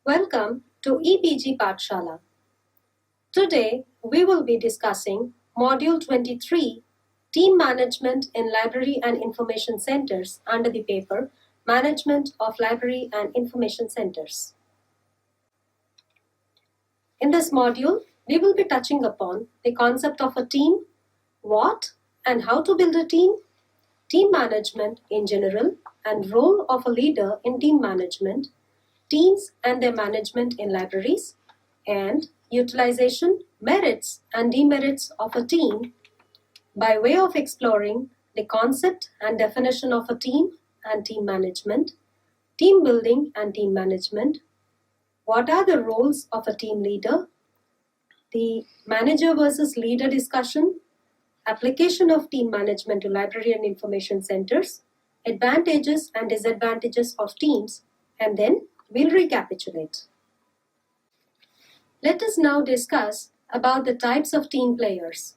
Welcome to EPG Pathshala. Today we will be discussing Module 23, Team Management in Library and Information Centers under the paper Management of Library and Information Centers. In this module, we will be touching upon the concept of a team, what and how to build a team management in general, and role of a leader in team management, teams and their management in libraries, and utilization, merits and demerits of a team by way of exploring the concept and definition of a team and team management, team building and team management, what are the roles of a team leader, the manager versus leader discussion, application of team management to library and information centers, advantages and disadvantages of teams, and then we'll recapitulate. Let us now discuss about the types of team players.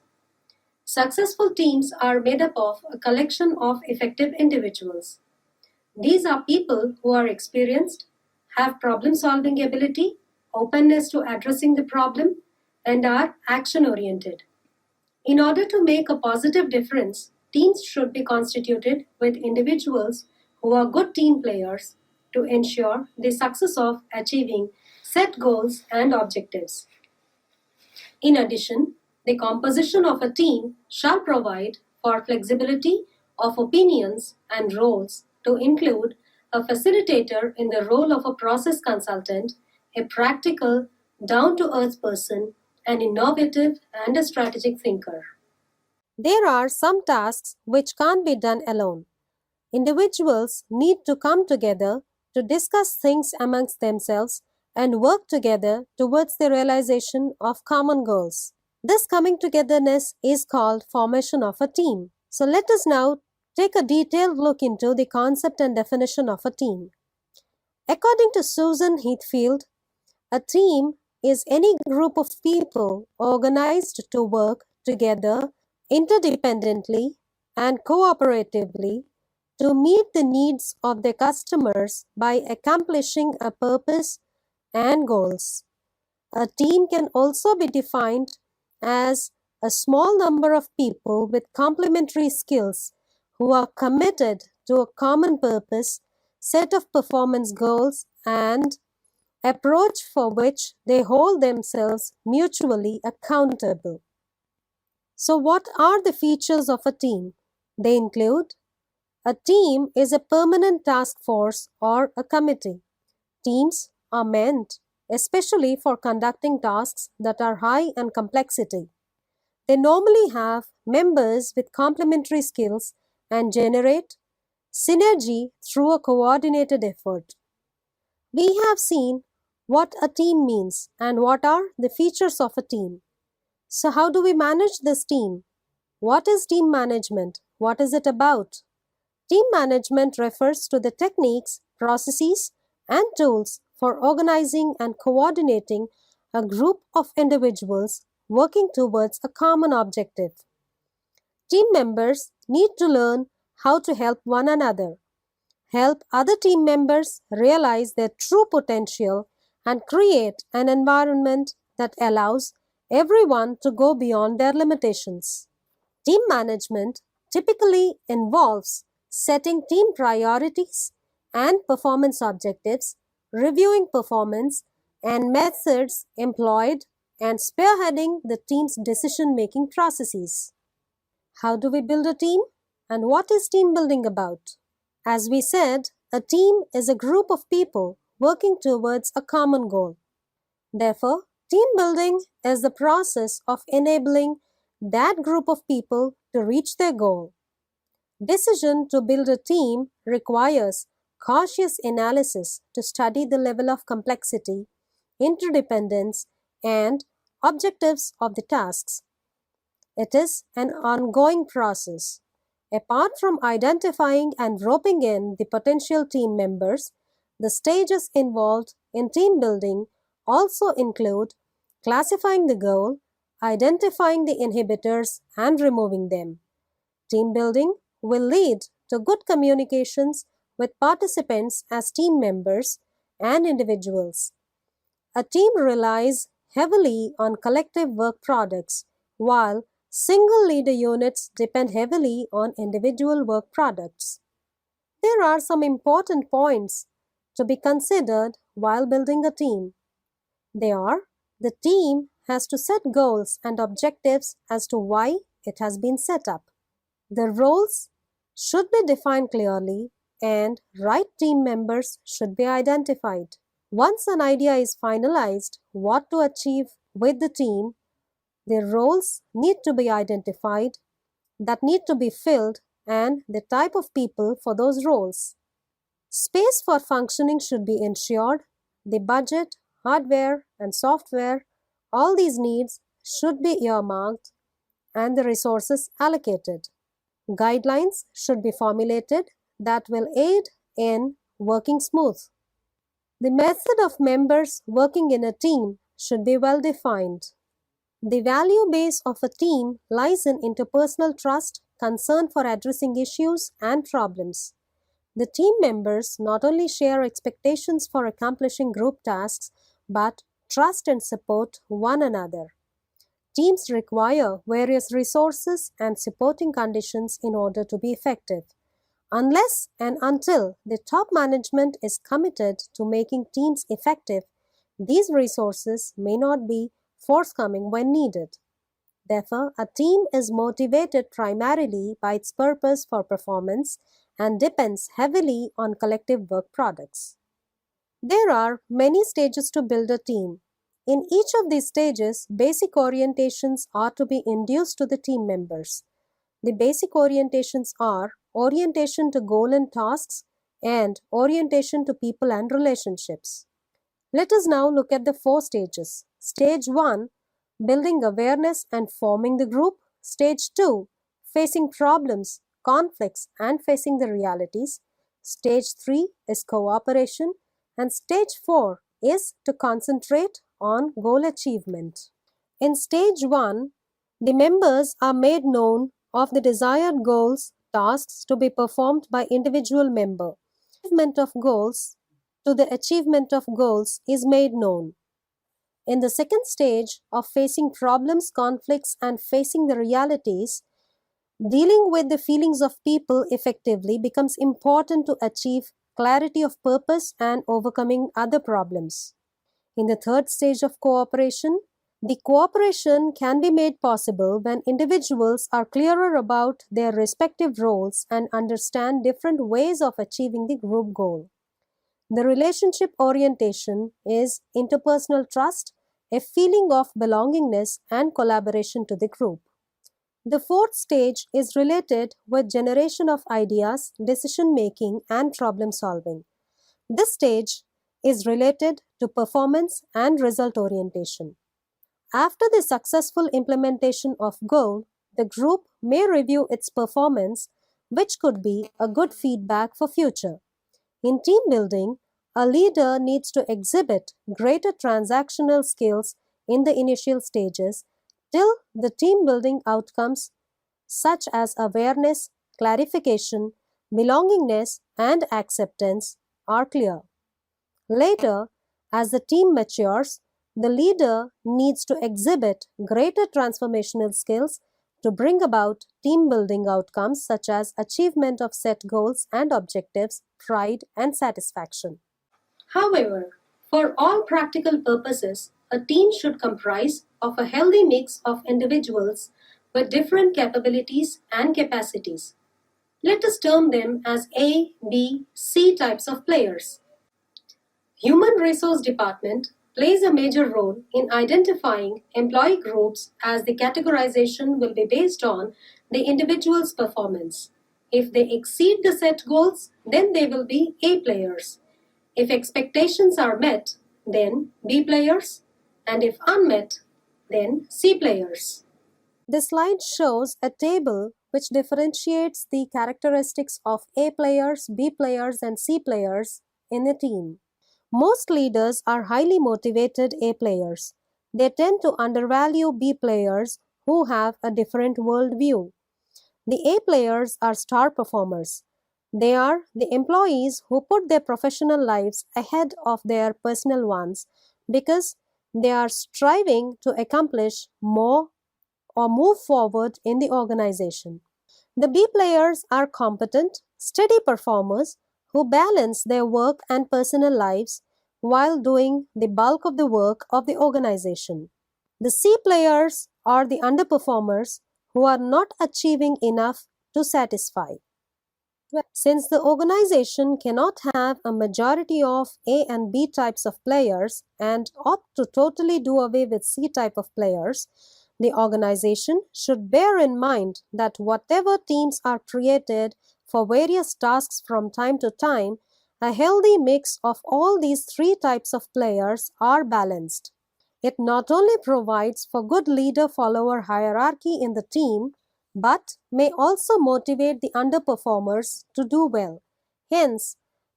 Successful teams are made up of a collection of effective individuals. These are people who are experienced, have problem-solving ability, openness to addressing the problem, and are action-oriented. In order to make a positive difference, teams should be constituted with individuals who are good team players to ensure the success of achieving set goals and objectives. In addition, the composition of a team shall provide for flexibility of opinions and roles to include a facilitator in the role of a process consultant, a practical, down-to-earth person, an innovative and a strategic thinker. There are some tasks which can't be done alone. Individuals need to come together to discuss things amongst themselves and work together towards the realization of common goals. This coming togetherness is called formation of a team. So let us now take a detailed look into the concept and definition of a team. According to Susan Heathfield, a team is any group of people organized to work together interdependently and cooperatively to meet the needs of their customers by accomplishing a purpose and goals. A team can also be defined as a small number of people with complementary skills who are committed to a common purpose, set of performance goals, and approach for which they hold themselves mutually accountable. So what are the features of a team? They include: a team is a permanent task force or a committee. Teams are meant especially for conducting tasks that are high in complexity. They normally have members with complementary skills and generate synergy through a coordinated effort. We have seen what a team means and what are the features of a team. So how do we manage this team? What is team management? What is it about? Team management refers to the techniques, processes, and tools for organizing and coordinating a group of individuals working towards a common objective. Team members need to learn how to help one another, help other team members realize their true potential, and create an environment that allows everyone to go beyond their limitations. Team management typically involves setting team priorities and performance objectives, reviewing performance and methods employed, and spearheading the team's decision-making processes. How do we build a team? And what is team building about? As we said, a team is a group of people working towards a common goal. Therefore, team building is the process of enabling that group of people to reach their goal. Decision to build a team requires cautious analysis to study the level of complexity, interdependence, and objectives of the tasks. It is an ongoing process. Apart from identifying and roping in the potential team members, the stages involved in team building also include classifying the goal, identifying the inhibitors, and removing them. Team building will lead to good communications with participants as team members and individuals. A team relies heavily on collective work products, while single leader units depend heavily on individual work products. There are some important points to be considered while building a team. They are: the team has to set goals and objectives as to why it has been set up. The roles should be defined clearly and right team members should be identified. Once an idea is finalized, what to achieve with the team, the roles need to be identified that need to be filled and the type of people for those roles. Space for functioning should be ensured. The budget, hardware, and software, all these needs should be earmarked and the resources allocated. Guidelines should be formulated that will aid in working smooth. The method of members working in a team should be well defined. The value base of a team lies in interpersonal trust, concern for addressing issues and problems. The team members not only share expectations for accomplishing group tasks, but trust and support one another. Teams require various resources and supporting conditions in order to be effective. Unless and until the top management is committed to making teams effective, these resources may not be forthcoming when needed. Therefore, a team is motivated primarily by its purpose for performance and depends heavily on collective work products. There are many stages to build a team. In each of these stages, basic orientations are to be induced to the team members. The basic orientations are orientation to goal and tasks and orientation to people and relationships. Let us now look at the 4 stages. Stage 1, building awareness and forming the group. Stage 2, facing problems, conflicts, and facing the realities. Stage 3 is cooperation. And stage 4 is to concentrate on goal achievement. In stage 1, the members are made known of the desired goals, tasks to be performed by individual member. The achievement of goals is made known. In the second stage of facing problems, conflicts, and facing the realities, dealing with the feelings of people effectively becomes important to achieve clarity of purpose and overcoming other problems. In the third stage of cooperation, the cooperation can be made possible when individuals are clearer about their respective roles and understand different ways of achieving the group goal. The relationship orientation is interpersonal trust, a feeling of belongingness and collaboration to the group. The fourth stage is related with generation of ideas, decision making, and problem solving. This stage is related to performance and result orientation. After the successful implementation of goal, the group may review its performance, which could be a good feedback for future. In team building, a leader needs to exhibit greater transactional skills in the initial stages till the team building outcomes such as awareness, clarification, belongingness, and acceptance are clear. Later, as the team matures, the leader needs to exhibit greater transformational skills to bring about team building outcomes such as achievement of set goals and objectives, pride, and satisfaction. However, for all practical purposes, a team should comprise of a healthy mix of individuals with different capabilities and capacities. Let us term them as A, B, C types of players. Human Resource Department plays a major role in identifying employee groups as the categorization will be based on the individual's performance. If they exceed the set goals, then they will be A players. If expectations are met, then B players, and if unmet, then C players. The slide shows a table which differentiates the characteristics of A players, B players, and C players in a team. Most leaders are highly motivated A players. They tend to undervalue B players who have a different worldview. The A players are star performers. They are the employees who put their professional lives ahead of their personal ones because they are striving to accomplish more or move forward in the organization. The B players are competent, steady performers who balance their work and personal lives while doing the bulk of the work of the organization. The C players are the underperformers who are not achieving enough to satisfy. Since the organization cannot have a majority of A and B types of players and opt to totally do away with C type of players, the organization should bear in mind that whatever teams are created for various tasks from time to time, a healthy mix of all these three types of players are balanced. It not only provides for good leader-follower hierarchy in the team, but may also motivate the underperformers to do well. Hence,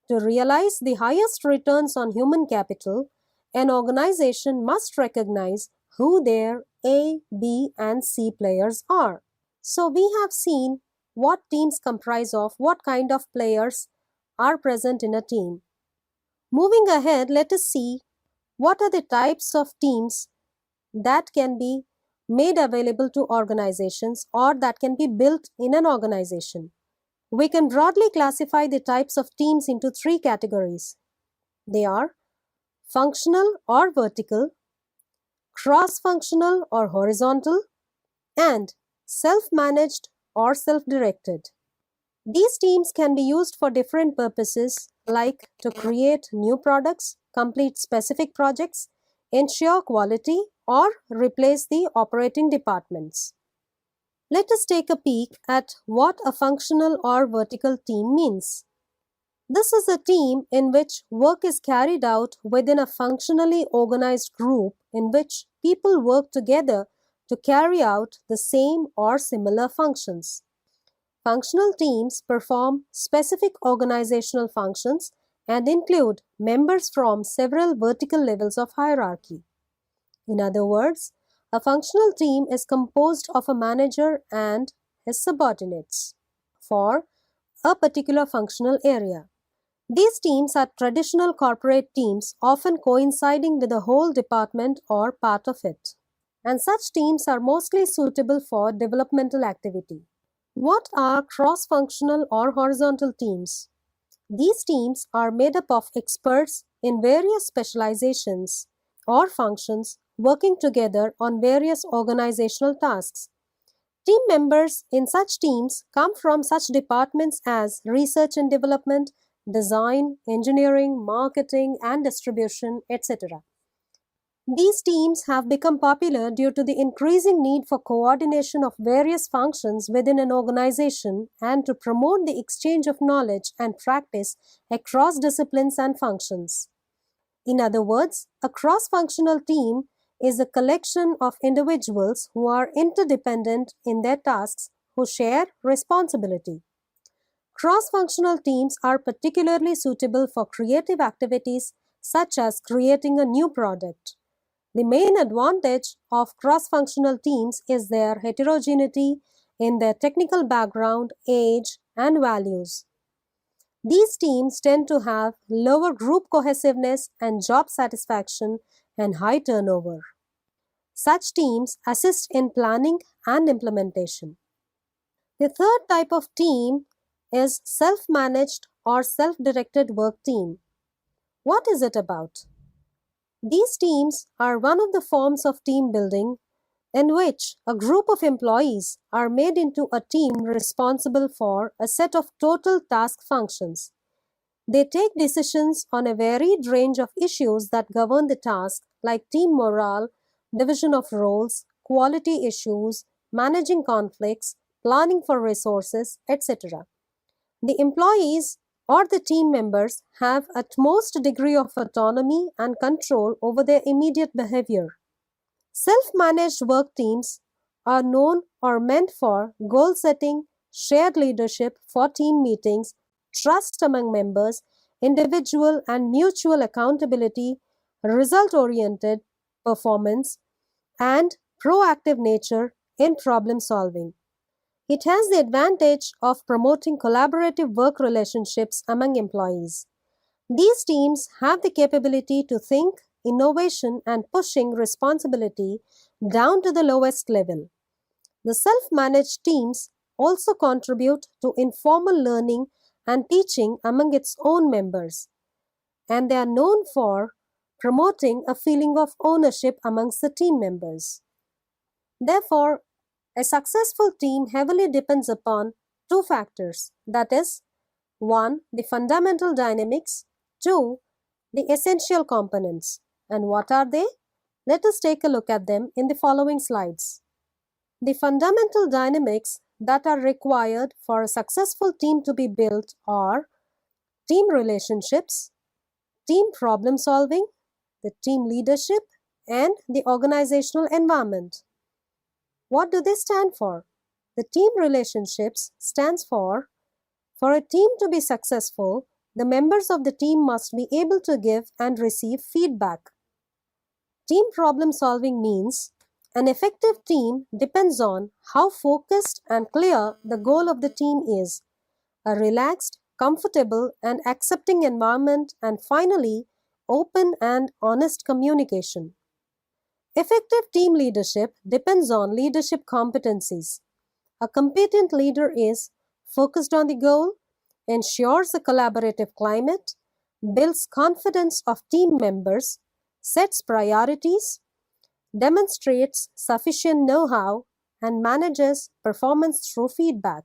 to realize the highest returns on human capital, an organization must recognize who their A, B, and C players are. So we have seen what teams comprise of, what kind of players are present in a team. Moving ahead, let us see what are the types of teams that can be made available to organizations or that can be built in an organization. We can broadly classify the types of teams into three categories. They are functional or vertical, cross-functional or horizontal, and self-managed or self-directed. These teams can be used for different purposes like to create new products, complete specific projects, ensure quality, or replace the operating departments. Let us take a peek at what a functional or vertical team means. This is a team in which work is carried out within a functionally organized group in which people work together to carry out the same or similar functions. Functional teams perform specific organizational functions and include members from several vertical levels of hierarchy. In other words, a functional team is composed of a manager and his subordinates for a particular functional area. These teams are traditional corporate teams, often coinciding with a whole department or part of it. And such teams are mostly suitable for developmental activity. What are cross-functional or horizontal teams? These teams are made up of experts in various specializations or functions working together on various organizational tasks. Team members in such teams come from such departments as research and development, design, engineering, marketing and distribution, etc. These teams have become popular due to the increasing need for coordination of various functions within an organization and to promote the exchange of knowledge and practice across disciplines and functions. In other words, a cross-functional team is a collection of individuals who are interdependent in their tasks, who share responsibility. Cross-functional teams are particularly suitable for creative activities such as creating a new product. The main advantage of cross-functional teams is their heterogeneity in their technical background, age, and values. These teams tend to have lower group cohesiveness and job satisfaction and high turnover. Such teams assist in planning and implementation. The third type of team is self-managed or self-directed work team. What is it about? These teams are one of the forms of team building in which a group of employees are made into a team responsible for a set of total task functions. They take decisions on a varied range of issues that govern the task, like team morale, division of roles, quality issues, managing conflicts, planning for resources, etc. The employees or the team members have utmost degree of autonomy and control over their immediate behavior. Self-managed work teams are known or meant for goal setting, shared leadership for team meetings, trust among members, individual and mutual accountability, result-oriented performance, and proactive nature in problem solving. It has the advantage of promoting collaborative work relationships among employees. These teams have the capability to think innovation and pushing responsibility down to the lowest level. The self-managed teams also contribute to informal learning and teaching among its own members, and they are known for promoting a feeling of ownership amongst the team members. Therefore, a successful team heavily depends upon two factors, that is, 1. The fundamental dynamics, 2. The essential components. And what are they? Let us take a look at them in the following slides. The fundamental dynamics that are required for a successful team to be built are team relationships, team problem solving, the team leadership, and the organizational environment. What do they stand for? The team relationships stands for a team to be successful, the members of the team must be able to give and receive feedback. Team problem solving means an effective team depends on how focused and clear the goal of the team is, a relaxed, comfortable, and accepting environment, and finally, open and honest communication. Effective team leadership depends on leadership competencies. A competent leader is focused on the goal, ensures a collaborative climate, builds confidence of team members, sets priorities, demonstrates sufficient know-how, and manages performance through feedback.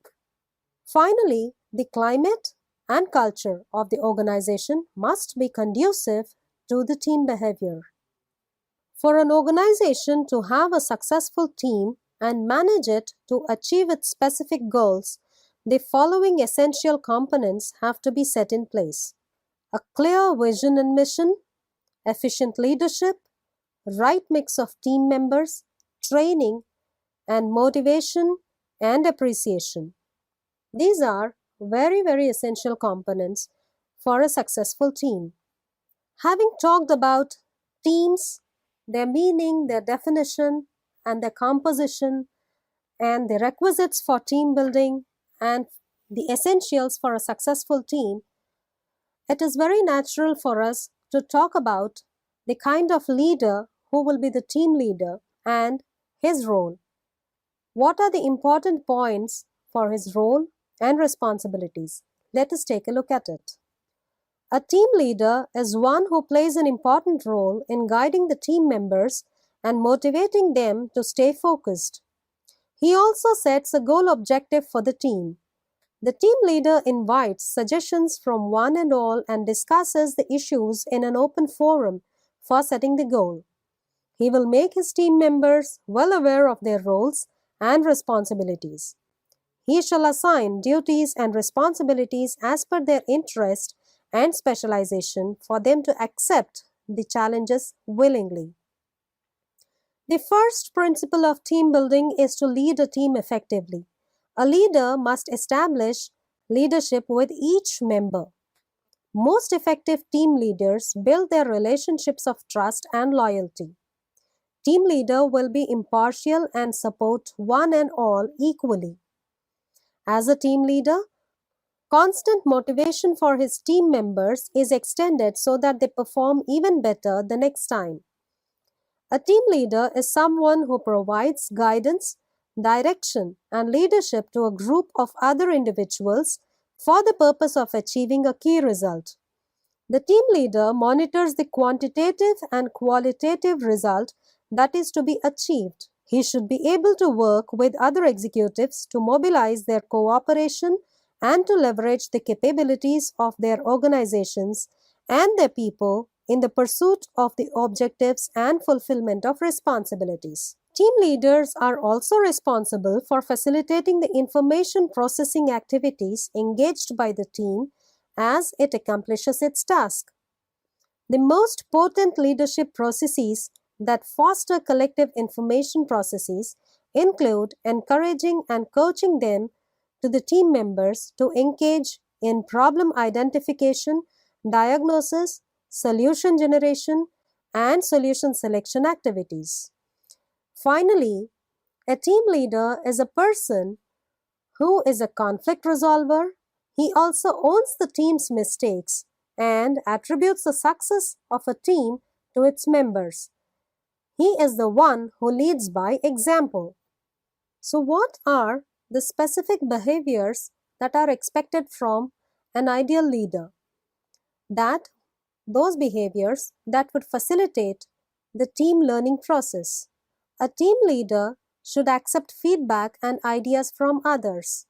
Finally, the climate and culture of the organization must be conducive to the team behavior. For an organization to have a successful team and manage it to achieve its specific goals, the following essential components have to be set in place: a clear vision and mission, efficient leadership, right mix of team members, training, and motivation and appreciation. These are very, very essential components for a successful team. Having talked about teams, their meaning, their definition, and their composition, and the requisites for team building, and the essentials for a successful team, it is very natural for us to talk about the kind of leader who will be the team leader and his role. What are the important points for his role and responsibilities? Let us take a look at it. A team leader is one who plays an important role in guiding the team members and motivating them to stay focused. He also sets a goal objective for the team. The team leader invites suggestions from one and all and discusses the issues in an open forum for setting the goal. He will make his team members well aware of their roles and responsibilities. He shall assign duties and responsibilities as per their interest and specialization for them to accept the challenges willingly. The first principle of team building is to lead a team effectively. A leader must establish leadership with each member. Most effective team leaders build their relationships of trust and loyalty. Team leader will be impartial and support one and all equally. As a team leader, constant motivation for his team members is extended so that they perform even better the next time. A team leader is someone who provides guidance, direction, and leadership to a group of other individuals for the purpose of achieving a key result. The team leader monitors the quantitative and qualitative result that is to be achieved. He should be able to work with other executives to mobilize their cooperation and to leverage the capabilities of their organizations and their people in the pursuit of the objectives and fulfillment of responsibilities. Team leaders are also responsible for facilitating the information processing activities engaged by the team as it accomplishes its task. The most potent leadership processes that foster collective information processes include encouraging and coaching them to the team members to engage in problem identification, diagnosis, solution generation, and solution selection activities. Finally, a team leader is a person who is a conflict resolver. He also owns the team's mistakes and attributes the success of a team to its members. He is the one who leads by example. So, what are the specific behaviors that are expected from an ideal leader? Those behaviors that would facilitate the team learning process. A team leader should accept feedback and ideas from others.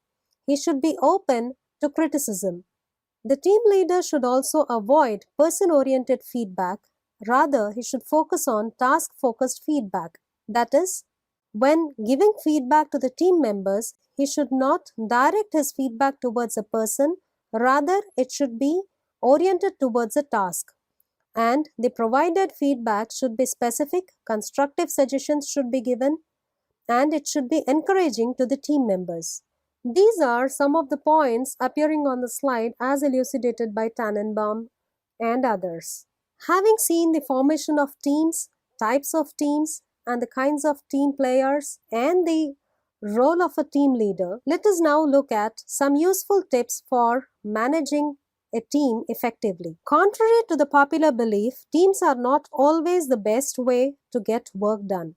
He should be open to criticism. The team leader should also avoid person-oriented feedback. Rather, he should focus on task-focused feedback. That is, when giving feedback to the team members, he should not direct his feedback towards a person, rather it should be oriented towards a task. And the provided feedback should be specific, constructive suggestions should be given, and it should be encouraging to the team members. These are some of the points appearing on the slide as elucidated by Tannenbaum and others. Having seen the formation of teams, types of teams, and the kinds of team players and the role of a team leader, let us now look at some useful tips for managing a team effectively. Contrary to the popular belief, teams are not always the best way to get work done.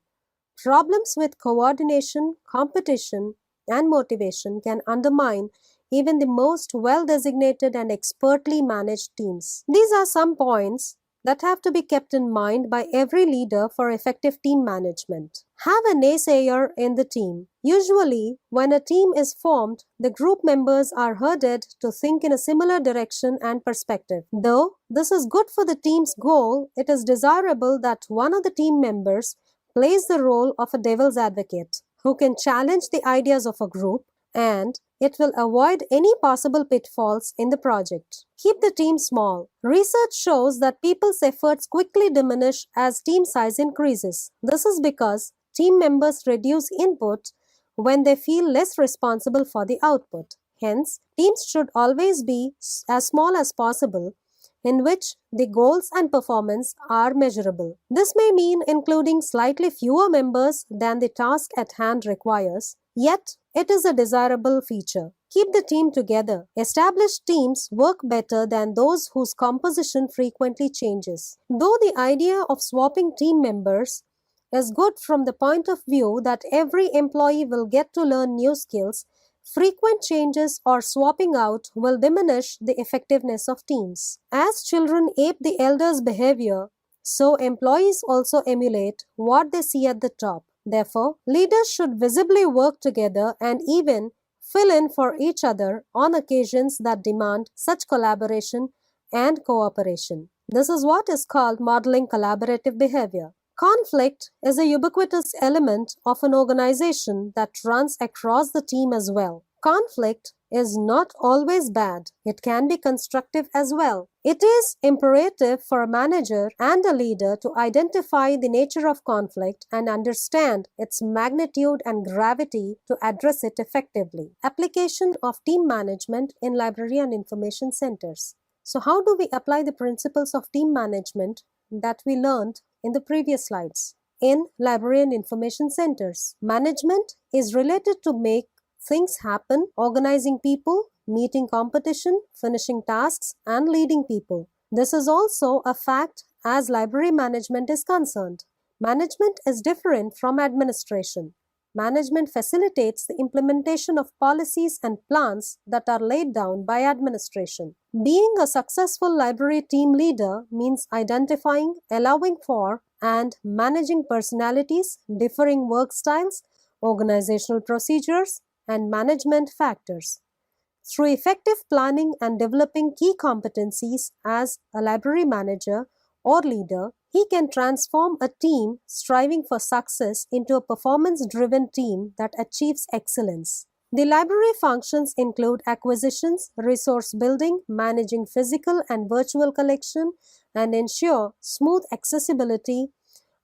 Problems with coordination, competition, and motivation can undermine even the most well-designated and expertly managed teams. These are some points that have to be kept in mind by every leader for effective team management. Have a naysayer in the team. Usually, when a team is formed, the group members are herded to think in a similar direction and perspective. Though this is good for the team's goal, it is desirable that one of the team members plays the role of a devil's advocate who can challenge the ideas of a group, and it will avoid any possible pitfalls in the project. Keep the team small. Research shows that people's efforts quickly diminish as team size increases. This is because team members reduce input when they feel less responsible for the output. Hence, teams should always be as small as possible, in which the goals and performance are measurable. This may mean including slightly fewer members than the task at hand requires, yet it is a desirable feature. Keep the team together. Established teams work better than those whose composition frequently changes. Though the idea of swapping team members is good from the point of view that every employee will get to learn new skills, frequent changes or swapping out will diminish the effectiveness of teams. As children ape the elders' behavior, so employees also emulate what they see at the top. Therefore, leaders should visibly work together and even fill in for each other on occasions that demand such collaboration and cooperation. This is what is called modeling collaborative behavior. Conflict is a ubiquitous element of an organization that runs across the team as well. Conflict is not always bad. It can be constructive as well. It is imperative for a manager and a leader to identify the nature of conflict and understand its magnitude and gravity to address it effectively. Application of team management in library and information centers. So how do we apply the principles of team management that we learned in the previous slides? In library and information centers, management is related to make things happen, organizing people, meeting competition, finishing tasks, and leading people. This is also a fact as library management is concerned. Management is different from administration. Management facilitates the implementation of policies and plans that are laid down by administration. Being a successful library team leader means identifying, allowing for, and managing personalities, differing work styles, organizational procedures, and management factors. Through effective planning and developing key competencies as a library manager or leader, he can transform a team striving for success into a performance-driven team that achieves excellence. The library functions include acquisitions, resource building, managing physical and virtual collection, and ensure smooth accessibility,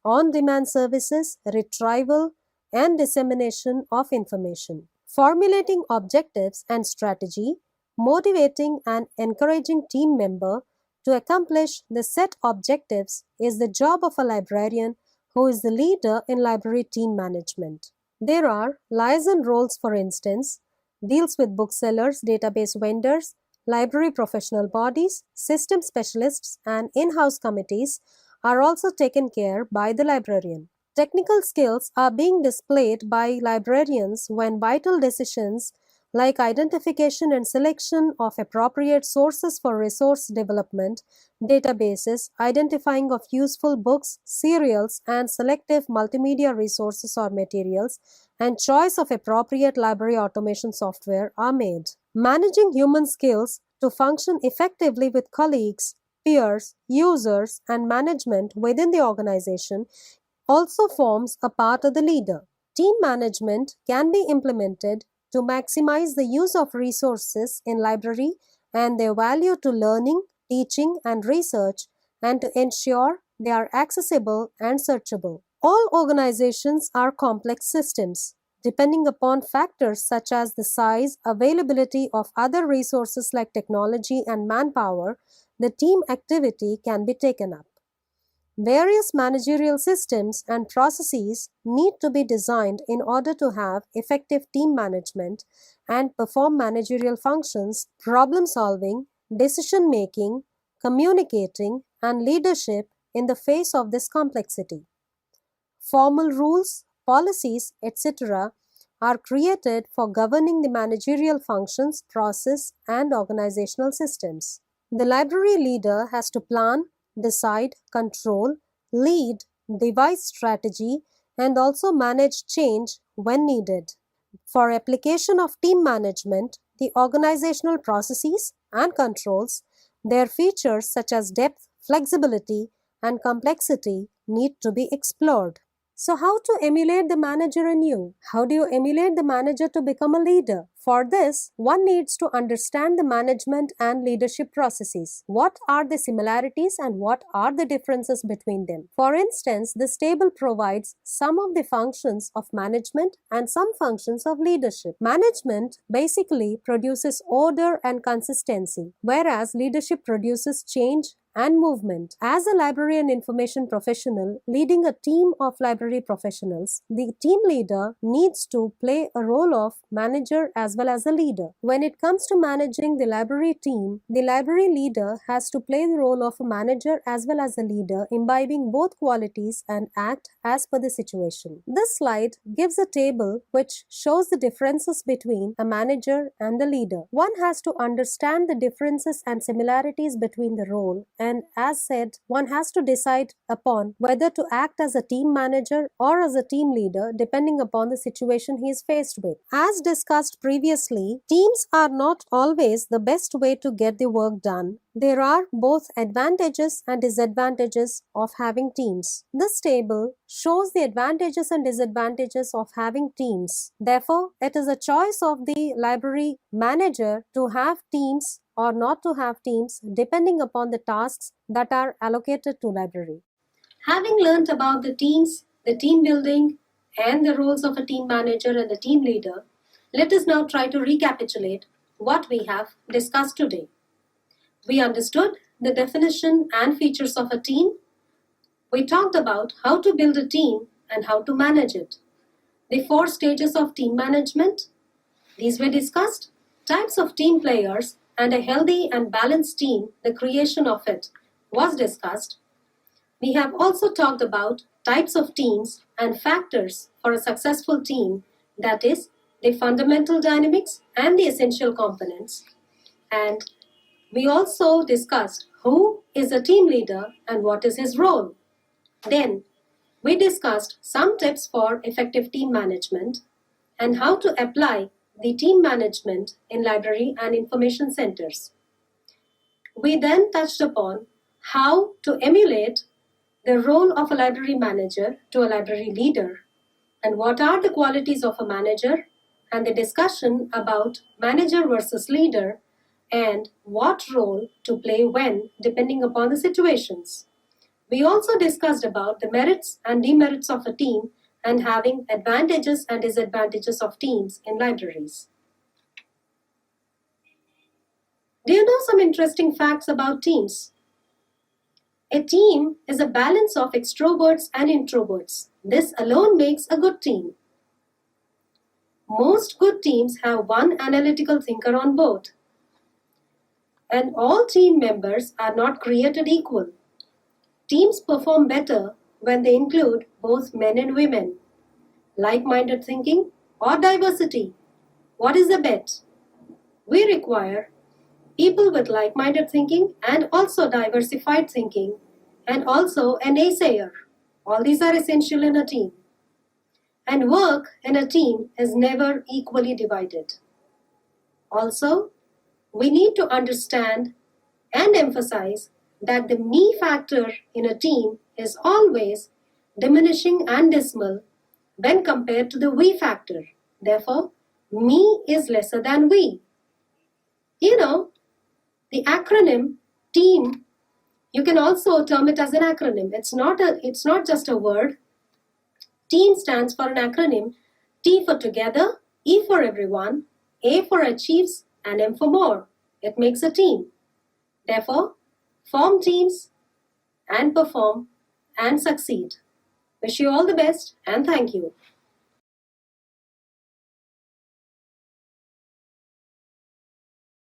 on-demand services, retrieval, and dissemination of information. Formulating objectives and strategy, motivating and encouraging team member to accomplish the set objectives is the job of a librarian who is the leader in library team management. There are liaison roles, for instance, deals with booksellers, database vendors, library professional bodies, system specialists, and in-house committees are also taken care by the librarian. Technical skills are being displayed by librarians when vital decisions like identification and selection of appropriate sources for resource development, databases, identifying of useful books, serials, and selective multimedia resources or materials, and choice of appropriate library automation software are made. Managing human skills to function effectively with colleagues, peers, users, and management within the organization also forms a part of the leader. Team management can be implemented to maximize the use of resources in library and their value to learning, teaching, and research, and to ensure they are accessible and searchable. All organizations are complex systems. Depending upon factors such as the size, availability of other resources like technology and manpower, the team activity can be taken up. Various managerial systems and processes need to be designed in order to have effective team management and perform managerial functions, problem solving, decision making, communicating, and leadership in the face of this complexity. Formal rules, policies, etc. are created for governing the managerial functions, process, and organizational systems. The library leader has to plan, decide, control, lead, devise strategy, and also manage change when needed. For application of team management, the organizational processes and controls, their features such as depth, flexibility, and complexity need to be explored. So, how to emulate the manager in you? How do you emulate the manager to become a leader? For this, one needs to understand the management and leadership processes. What are the similarities and what are the differences between them? For instance, this table provides some of the functions of management and some functions of leadership. Management basically produces order and consistency, whereas leadership produces change and movement. As a library and information professional leading a team of library professionals, the team leader needs to play a role of manager as well as a leader. When it comes to managing the library team, the library leader has to play the role of a manager as well as a leader, imbibing both qualities and act as per the situation. This slide gives a table which shows the differences between a manager and a leader. One has to understand the differences and similarities between the role, and as said, one has to decide upon whether to act as a team manager or as a team leader depending upon the situation he is faced with. As discussed previously, teams are not always the best way to get the work done. There are both advantages and disadvantages of having teams. This table shows the advantages and disadvantages of having teams. Therefore, it is a choice of the library manager to have teams or not to have teams depending upon the tasks that are allocated to library. Having learnt about the teams, the team building, and the roles of a team manager and a team leader, let us now try to recapitulate what we have discussed today. We understood the definition and features of a team. We talked about how to build a team and how to manage it. The 4 stages of team management. These were discussed. Types of team players and a healthy and balanced team, the creation of it, was discussed. We have also talked about types of teams and factors for a successful team, that is, the fundamental dynamics and the essential components. And we also discussed who is a team leader and what is his role. Then, we discussed some tips for effective team management and how to apply the team management in library and information centers. We then touched upon how to emulate the role of a library manager to a library leader, and what are the qualities of a manager, and the discussion about manager versus leader, and what role to play when, depending upon the situations. We also discussed about the merits and demerits of a team and having advantages and disadvantages of teams in libraries. Do you know some interesting facts about teams? A team is a balance of extroverts and introverts. This alone makes a good team. Most good teams have one analytical thinker on board. And all team members are not created equal. Teams perform better when they include both men and women. Like-minded thinking or diversity? What is the bet? We require people with like-minded thinking and also diversified thinking and also a naysayer. All these are essential in a team. And work in a team is never equally divided. Also, we need to understand and emphasize that the me factor in a team is always diminishing and dismal when compared to the we factor. Therefore, me is lesser than we. You know, the acronym TEAM, you can also term it as an acronym. It's not just a word. TEAM stands for an acronym: T for together, E for everyone, A for achieves, and M for more. It makes a team. Therefore, form teams and perform and succeed. Wish you all the best and thank you.